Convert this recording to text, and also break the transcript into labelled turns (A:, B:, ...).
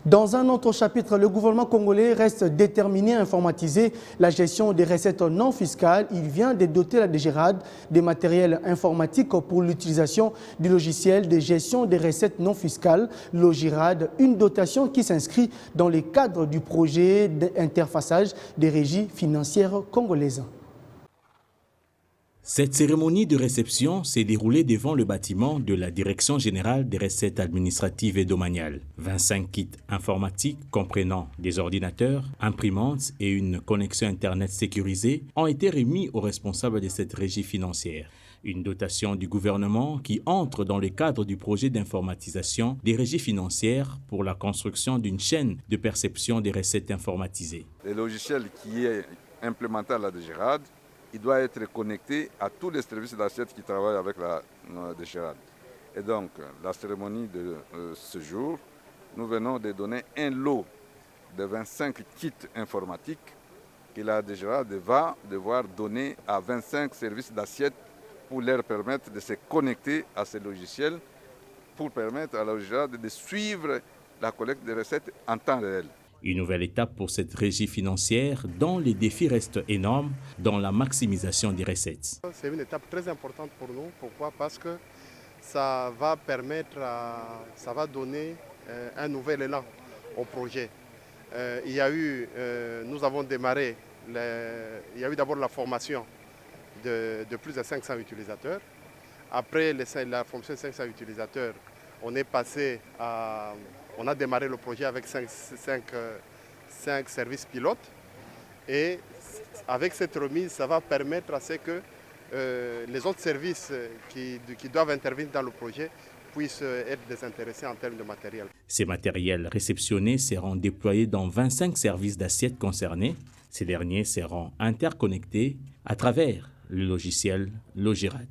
A: Dans un autre chapitre, le gouvernement congolais reste déterminé à informatiser la gestion des recettes non fiscales. Il vient de doter la DGRAD des matériels informatiques pour l'utilisation du logiciel de gestion des recettes non fiscales, Logirad, une dotation qui s'inscrit dans le cadre du projet d'interfaçage des régies financières congolaises.
B: Cette cérémonie de réception s'est déroulée devant le bâtiment de la Direction générale des recettes administratives et domaniales. 25 kits informatiques comprenant des ordinateurs, imprimantes et une connexion Internet sécurisée ont été remis aux responsables de cette régie financière. Une dotation du gouvernement qui entre dans le cadre du projet d'informatisation des régies financières pour la construction d'une chaîne de perception des recettes informatisées.
C: Le logiciel qui est implémenté à la DGRAD, il doit être connecté à tous les services d'assiette qui travaillent avec la DGRAD. Et donc, la cérémonie de ce jour, nous venons de donner un lot de 25 kits informatiques que la DGRAD va devoir donner à 25 services d'assiette pour leur permettre de se connecter à ces logiciels, pour permettre à la DGRAD de suivre la collecte des recettes en temps réel.
B: Une nouvelle étape pour cette régie financière dont les défis restent énormes dans la maximisation des recettes.
D: C'est une étape très importante pour nous. Pourquoi? Parce que ça va donner un nouvel élan au projet. Nous avons démarré, il y a eu d'abord la formation de plus de 500 utilisateurs. Après la formation de 500 utilisateurs, on a démarré le projet avec 5 services pilotes. Et avec cette remise, ça va permettre à ce que les autres services qui doivent intervenir dans le projet puissent être désintéressés en termes de matériel.
B: Ces matériels réceptionnés seront déployés dans 25 services d'assiette concernés. Ces derniers seront interconnectés à travers le logiciel Logirad.